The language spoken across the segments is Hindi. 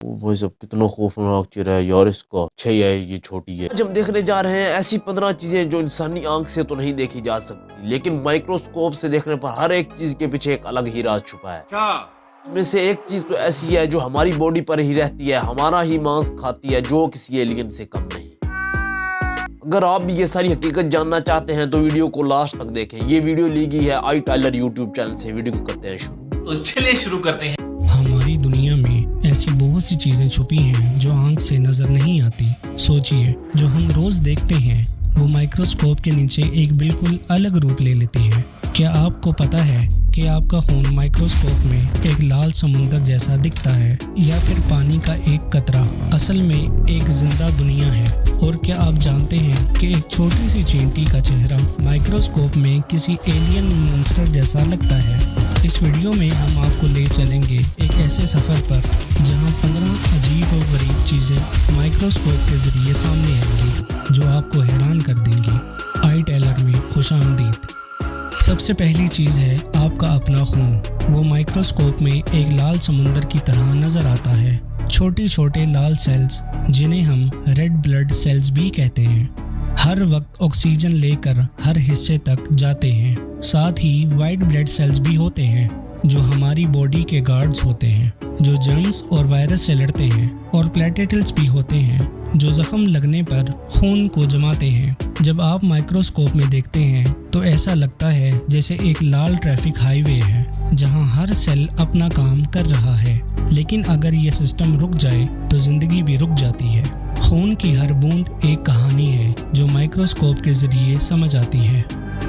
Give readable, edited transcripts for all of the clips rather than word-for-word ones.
ओ भाई साहब कितना खौफनाक चेहरा है यार इसका। अच्छा ही है ये छोटी है। आज हम देखने जा रहे हैं ऐसी 15 चीजें जो इंसानी आंख से तो नहीं देखी जा सकती, लेकिन माइक्रोस्कोप से देखने पर हर एक चीज के पीछे एक अलग ही राज छुपा है। में से एक चीज तो ऐसी है जो हमारी बॉडी पर ही रहती है, हमारा ही मांस खाती है, जो किसी एलियन से कम नहीं। अगर आप भी ये सारी हकीकत जानना चाहते हैं तो वीडियो को लास्ट तक देखें। ये वीडियो ली गई है आई टाइलर यूट्यूब चैनल से। वीडियो को करते हैं शुरू। तो चलिए शुरू करते हैं। हमारी दुनिया में ऐसी बहुत सी चीजें छुपी हैं जो आंख से नजर नहीं आती। सोचिए, जो हम रोज देखते हैं वो माइक्रोस्कोप के नीचे एक बिल्कुल अलग रूप ले लेती है। क्या आपको पता है कि आपका खून माइक्रोस्कोप में एक लाल समुंदर जैसा दिखता है, या फिर पानी का एक कतरा असल में एक जिंदा दुनिया है? और क्या आप जानते हैं कि एक छोटी सी चींटी का चेहरा माइक्रोस्कोप में किसी एलियन मॉन्स्टर जैसा लगता है? इस वीडियो में हम आपको ले चलेंगे एक ऐसे सफ़र पर जहां 15 अजीब और गरीब चीज़ें माइक्रोस्कोप के ज़रिए सामने आएंगी जो आपको हैरान कर देंगी। आई टाइलर में खुशामदीद। सबसे पहली चीज़ है आपका अपना खून। वो माइक्रोस्कोप में एक लाल समुंदर की तरह नज़र आता है। छोटे छोटे लाल सेल्स, जिन्हें हम रेड ब्लड सेल्स भी कहते हैं, हर वक्त ऑक्सीजन लेकर हर हिस्से तक जाते हैं। साथ ही वाइट ब्लड सेल्स भी होते हैं जो हमारी बॉडी के गार्ड्स होते हैं, जो जर्म्स और वायरस से लड़ते हैं। और प्लेटलेट्स भी होते हैं जो जख्म लगने पर खून को जमाते हैं। जब आप माइक्रोस्कोप में देखते हैं तो ऐसा लगता है जैसे एक लाल ट्रैफिक हाईवे है जहां हर सेल अपना काम कर रहा है। लेकिन अगर ये सिस्टम रुक जाए तो जिंदगी भी रुक जाती है। खून की हर बूंद एक कहानी है जो माइक्रोस्कोप के जरिए समझ आती है।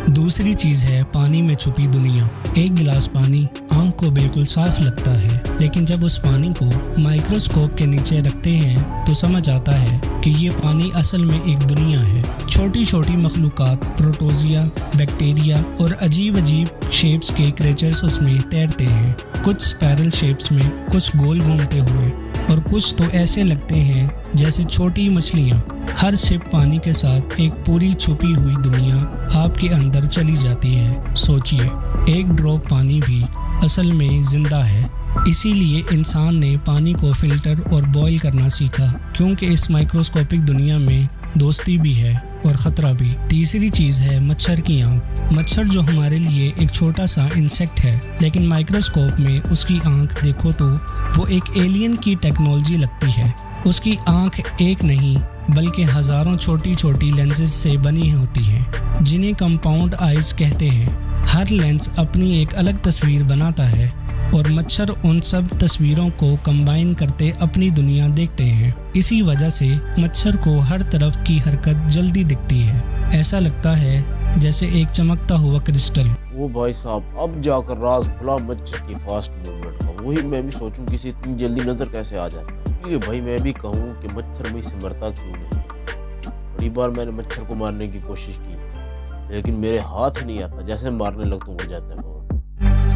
दूसरी चीज़ है पानी में छुपी दुनिया। एक गिलास पानी आंख को बिल्कुल साफ लगता है, लेकिन जब उस पानी को माइक्रोस्कोप के नीचे रखते हैं तो समझ आता है कि ये पानी असल में एक दुनिया है। छोटी छोटी मखलूक़ात, प्रोटोजिया, बैक्टीरिया और अजीब अजीब शेप्स के क्रिएचर्स उसमें तैरते हैं। कुछ स्पाइरल शेप्स में, कुछ गोल घूमते हुए, और कुछ तो ऐसे लगते हैं जैसे छोटी मछलियाँ। हर सिप पानी के साथ एक पूरी छुपी हुई दुनिया आपके अंदर चली जाती है। सोचिए, एक ड्रॉप पानी भी असल में जिंदा है। इसीलिए इंसान ने पानी को फिल्टर और बॉईल करना सीखा, क्योंकि इस माइक्रोस्कोपिक दुनिया में दोस्ती भी है और ख़तरा भी। तीसरी चीज़ है मच्छर की आँख। मच्छर जो हमारे लिए एक छोटा सा इंसेक्ट है, लेकिन माइक्रोस्कोप में उसकी आँख देखो तो वो एक एलियन की टेक्नोलॉजी लगती है। उसकी आँख एक नहीं बल्कि हज़ारों छोटी छोटी लेंसेज से बनी होती हैं, जिन्हें कंपाउंड आइज कहते हैं। हर लेंस अपनी एक अलग तस्वीर बनाता है और मच्छर उन सब तस्वीरों को कंबाइन करते अपनी दुनिया देखते हैं। इसी वजह से मच्छर को हर तरफ की हरकत जल्दी दिखती है। ऐसा लगता है जैसे एक चमकता हुआ क्रिस्टल। वो भाई साहब, अब जाकर राज खुला मच्छर की फास्ट मूवमेंट का। वही मैं भी सोचूं किसी इतनी जल्दी नजर कैसे आ जाता है। इसलिए भाई मैं भी कहूँ कि मच्छर में से मरता क्यों नहीं। बड़ी बार मैंने मच्छर को मारने की कोशिश की, लेकिन मेरे हाथ नहीं आता, जैसे मारने लगता हूँ हो जाता है,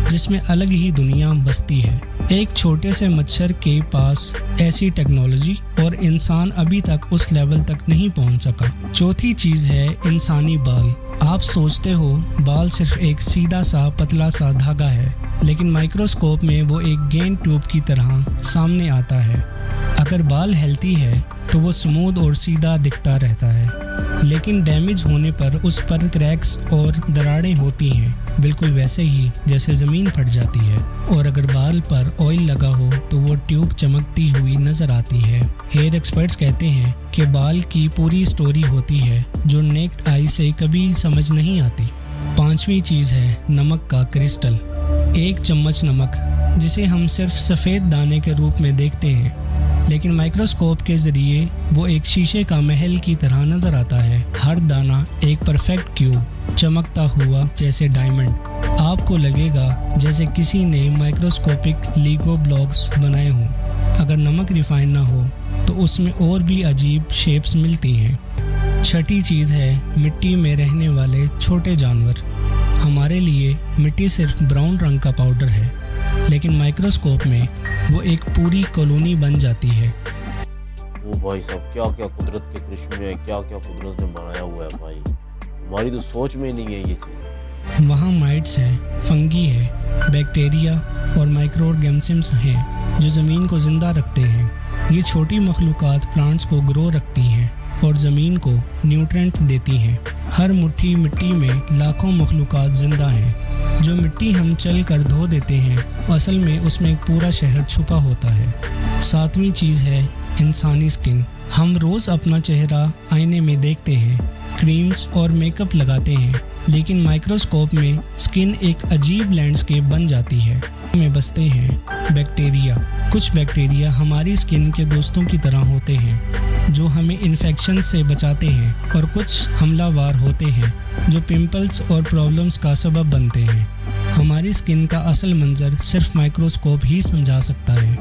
जिसमें अलग ही दुनिया बसती है। एक छोटे से मच्छर के पास ऐसी टेक्नोलॉजी, और इंसान अभी तक उस लेवल तक नहीं पहुंच सका। चौथी चीज है इंसानी बाल। आप सोचते हो बाल सिर्फ एक सीधा सा पतला सा धागा है, लेकिन माइक्रोस्कोप में वो एक गेंद ट्यूब की तरह सामने आता है। अगर बाल हेल्थी है तो वो स्मूथ और सीधा दिखता रहता है, लेकिन डैमेज होने पर उस पर क्रैक्स और दरारें होती हैं, बिल्कुल वैसे ही जैसे ज़मीन फट जाती है। और अगर बाल पर ऑयल लगा हो तो वो ट्यूब चमकती हुई नज़र आती है। हेयर एक्सपर्ट्स कहते हैं कि बाल की पूरी स्टोरी होती है जो नेक्ड आई से कभी समझ नहीं आती। पांचवी चीज़ है नमक का क्रिस्टल। एक चम्मच नमक, जिसे हम सिर्फ सफ़ेद दाने के रूप में देखते हैं, लेकिन माइक्रोस्कोप के ज़रिए वो एक शीशे का महल की तरह नज़र आता है। हर दाना एक परफेक्ट क्यूब, चमकता हुआ जैसे डायमंड। आपको लगेगा जैसे किसी ने माइक्रोस्कोपिक लीगो ब्लॉक्स बनाए हों। अगर नमक रिफाइन ना हो तो उसमें और भी अजीब शेप्स मिलती हैं। छठी चीज़ है मिट्टी में रहने वाले छोटे जानवर। हमारे लिए मिट्टी सिर्फ ब्राउन रंग का पाउडर है, लेकिन माइक्रोस्कोप में वो एक पूरी कॉलोनी बन जाती है। वो भाई साहब, क्या क्या कुदरत के करिश्मे हैं, क्या क्या कुदरत ने बनाया हुआ है भाई। हमारी तो सोच में नहीं है ये चीज़ें। वहाँ माइट्स हैं, फंगी है, बैक्टीरिया और माइक्रो ऑर्गेनिजम्स हैं जो ज़मीन को ज़िंदा रखते हैं। ये छोटी मखलूक़ात प्लांट्स को ग्रो रखती हैं और ज़मीन को न्यूट्रेंट देती हैं। हर मुट्ठी मिट्टी में लाखों मखलूक़ात ज़िंदा हैं। जो मिट्टी हम चल कर धो देते हैं, असल में उसमें एक पूरा शहर छुपा होता है। 7वीं चीज़ है इंसानी स्किन। हम रोज़ अपना चेहरा आईने में देखते हैं, क्रीम्स और मेकअप लगाते हैं, लेकिन माइक्रोस्कोप में स्किन एक अजीब लैंडस्केप बन जाती है। में बसते हैं बैक्टीरिया। कुछ बैक्टीरिया हमारी स्किन के दोस्तों की तरह होते हैं जो हमें इन्फेक्शन से बचाते हैं, और कुछ हमलावर होते हैं जो पिंपल्स और प्रॉब्लम्स का सबब बनते हैं। हमारी स्किन का असल मंजर सिर्फ माइक्रोस्कोप ही समझा सकता है।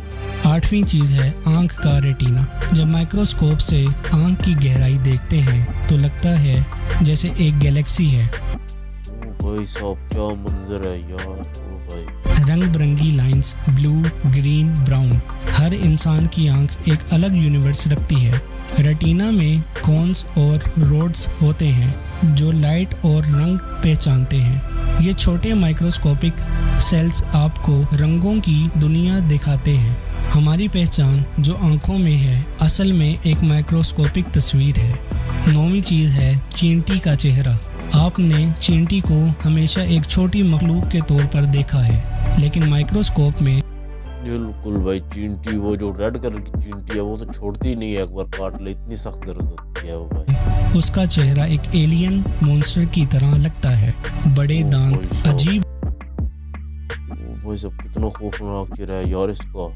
8वीं चीज़ है आँख का रेटिना। जब माइक्रोस्कोप से आँख की गहराई देखते हैं तो लगता है जैसे एक गैलेक्सी है। भाई साहब क्या मंजर है यार। ओ भाई, रंग बिरंगी लाइंस, ब्लू, ग्रीन, ब्राउन। हर इंसान की आंख एक अलग यूनिवर्स रखती है। रेटिना में कोन्स और रोड्स होते हैं जो लाइट और रंग पहचानते हैं। ये छोटे माइक्रोस्कोपिक सेल्स आपको रंगों की दुनिया दिखाते हैं। हमारी पहचान जो आंखों में है, असल में एक माइक्रोस्कोपिक तस्वीर है। 9वीं चीज़ है चींटी का चेहरा। आपने चींटी को हमेशा एक छोटी मखलूक के तौर पर देखा है, लेकिन माइक्रोस्कोप में बिल्कुल भाई, चींटी वो जो रेड कलर की चींटी है वो तो छोड़ती ही नहीं है, एक बार काट ले इतनी सख्त दर्द होती है वो भाई। उसका चेहरा एक एलियन मॉन्स्टर की तरह लगता है। बड़े दांत, अजीब वो सब कितना खौफनाक चेहरा है यार इसका।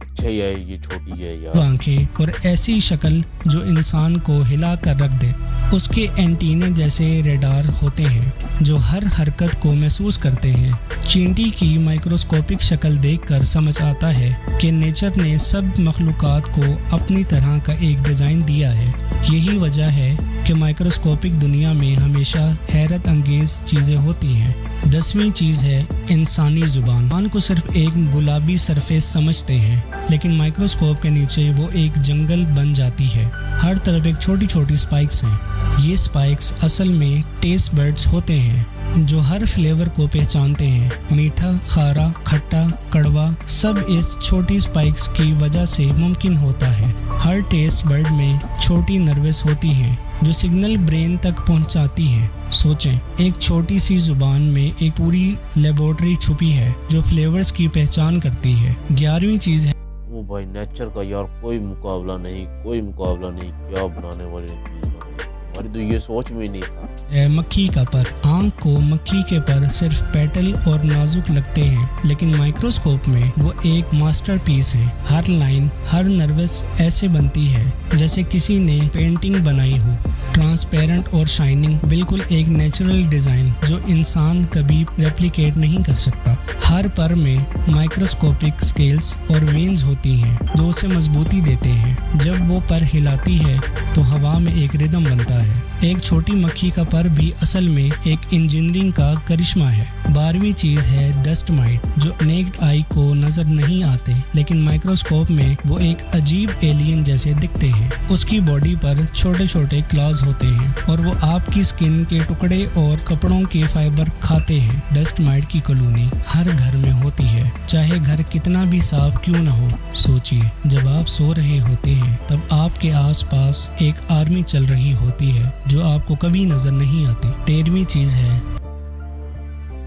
अच्छा ही है, ये छोटी है यार। आंखें और ऐसी शक्ल जो इंसान को हिला कर रख दे। उसके एंटीने जैसे रेडार होते हैं जो हर हरकत को महसूस करते हैं। चींटी की माइक्रोस्कोपिक शक्ल देखकर समझ आता है कि नेचर ने सब मखलूक़ात को अपनी तरह का एक डिज़ाइन दिया है। यही वजह है कि माइक्रोस्कोपिक दुनिया में हमेशा हैरत अंगेज चीज़ें होती हैं। 10वीं चीज़ है इंसानी ज़ुबान। ज़ुबान को सिर्फ एक गुलाबी सरफेस समझते हैं, लेकिन माइक्रोस्कोप के नीचे वो एक जंगल बन जाती है। हर तरफ एक छोटी छोटी स्पाइक्स हैं। ये स्पाइक्स असल में टेस्ट बर्ड्स होते हैं जो हर फ्लेवर को पहचानते हैं। मीठा, खारा, खट्टा, कड़वा, सब इस छोटी स्पाइक्स की वजह से मुमकिन होता है। हर टेस्ट बर्ड में छोटी नर्वस होती हैं जो सिग्नल ब्रेन तक पहुंचाती हैं। सोचें, एक छोटी सी जुबान में एक पूरी लेबोरेटरी छुपी है जो फ्लेवर्स की पहचान करती है। 11वीं चीज़ है वो भाई, नेचर का यार कोई मुकाबला नहीं, कोई मुकाबला नहीं। क्या बनाने वाले चीज बनाई, हमारी तो ये सोच में नहीं था। मक्खी का पर। आंख को मक्खी के पर सिर्फ पेटल और नाजुक लगते हैं, लेकिन माइक्रोस्कोप में वो एक मास्टरपीस है। हर लाइन, हर नर्वस ऐसे बनती है जैसे किसी ने पेंटिंग बनाई हो। ट्रांसपेरेंट और शाइनिंग, बिल्कुल एक नेचुरल डिज़ाइन जो इंसान कभी रेप्लिकेट नहीं कर सकता। हर पर में माइक्रोस्कोपिक स्केल्स और वेन्स होती हैं जो उसे मजबूती देते हैं। जब वो पर हिलाती है तो हवा में एक रिदम बनता है। एक छोटी मक्खी का पर भी असल में एक इंजीनियरिंग का करिश्मा है। 12वीं चीज़ है डस्ट माइट, जो नेक्ड आई को नजर नहीं आते, लेकिन माइक्रोस्कोप में वो एक अजीब एलियन जैसे दिखते हैं। उसकी बॉडी पर छोटे छोटे क्लॉज होते हैं और वो आपकी स्किन के टुकड़े और कपड़ों के फाइबर खाते हैं। डस्ट माइट की कॉलोनी हर घर में होती है, चाहे घर कितना भी साफ क्यों ना हो। सोचिए, जब आप सो रहे होते हैं तब आपके आसपास एक आर्मी चल रही होती है जो आपको कभी नजर नहीं आती। 13वीं चीज है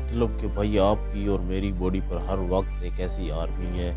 मतलब कि भाई आपकी और मेरी बॉडी पर हर वक्त एक ऐसी आर्मी है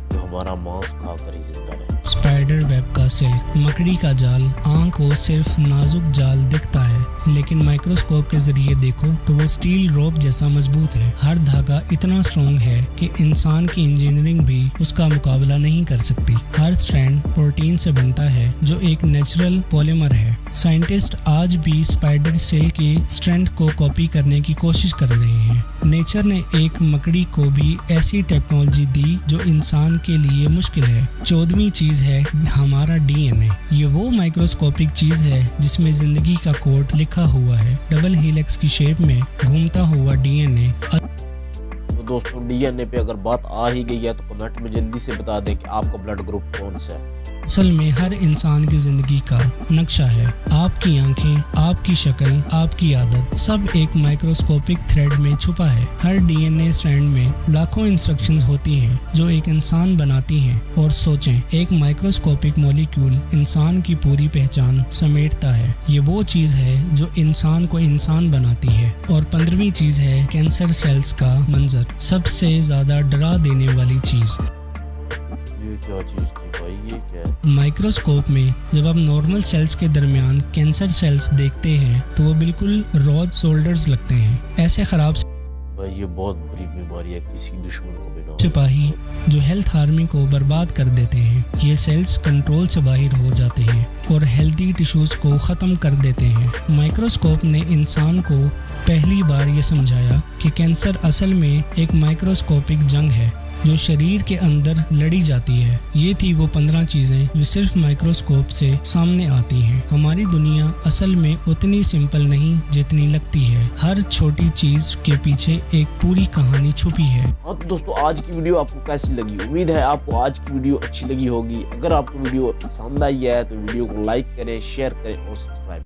जो हमारा मांस खाकर ही जिंदा रहे। स्पाइडर वेब का सिल्क, मकड़ी का जाल। आंख को सिर्फ नाजुक जाल दिखता है, लेकिन माइक्रोस्कोप के जरिए देखो तो वो स्टील रोप जैसा मजबूत है। हर धागा इतना स्ट्रॉन्ग है कि इंसान की इंजीनियरिंग भी उसका मुकाबला नहीं कर सकती। हर स्ट्रैंड प्रोटीन से बनता है जो एक नेचुरल पॉलीमर है। साइंटिस्ट आज भी स्पाइडर सेल के स्ट्रैंड को कॉपी करने की कोशिश कर रहे हैं। नेचर ने एक मकड़ी को भी ऐसी टेक्नोलॉजी दी जो इंसान के लिए मुश्किल है। 14वीं चीज है हमारा डीएनए। ये वो माइक्रोस्कोपिक चीज है जिसमें जिंदगी का कोड लिखा हुआ है। डबल हेलिक्स की शेप में घूमता हुआ डीएनए। तो दोस्तों, डीएनए पे अगर बात आ ही गई है तो कमेंट में जल्दी से बता दें कि आपका ब्लड ग्रुप कौन सा है। असल में हर इंसान की जिंदगी का नक्शा है। आपकी आंखें, आपकी शक्ल, आपकी आदत सब एक माइक्रोस्कोपिक थ्रेड में छुपा है। हर डीएनए स्ट्रैंड में लाखों इंस्ट्रक्शंस होती हैं जो एक इंसान बनाती हैं। और सोचें, एक माइक्रोस्कोपिक मॉलिक्यूल इंसान की पूरी पहचान समेटता है। ये वो चीज है जो इंसान को इंसान बनाती है। और 15वीं चीज है कैंसर सेल्स का मंजर, सबसे ज्यादा डरा देने वाली चीज। ये क्या चीज थी भाई, ये क्या है? माइक्रोस्कोप में जब आप नॉर्मल सेल्स के दरमियान कैंसर सेल्स देखते हैं तो वो बिल्कुल रॉड शोल्डर्स लगते हैं। ऐसे खराब भाई ये बहुत बुरी बीमारी है, किसी दुश्मन को भी ना हो। सिपाही जो हेल्थ आर्मी को बर्बाद कर देते हैं। ये सेल्स कंट्रोल से बाहर हो जाते हैं और हेल्दी टिश्यूज को ख़त्म कर देते हैं। माइक्रोस्कोप ने इंसान को पहली बार ये समझाया कि कैंसर असल में एक माइक्रोस्कोपिक जंग है जो शरीर के अंदर लड़ी जाती है। ये थी वो 15 चीज़ें जो सिर्फ माइक्रोस्कोप से सामने आती हैं। हमारी दुनिया असल में उतनी सिंपल नहीं जितनी लगती है। हर छोटी चीज़ के पीछे एक पूरी कहानी छुपी है। हाँ तो दोस्तों, आज की वीडियो आपको कैसी लगी? उम्मीद है आपको आज की वीडियो अच्छी लगी होगी। अगर आपको वीडियो पसंद आई है तो वीडियो को लाइक करें, शेयर करें और सब्सक्राइब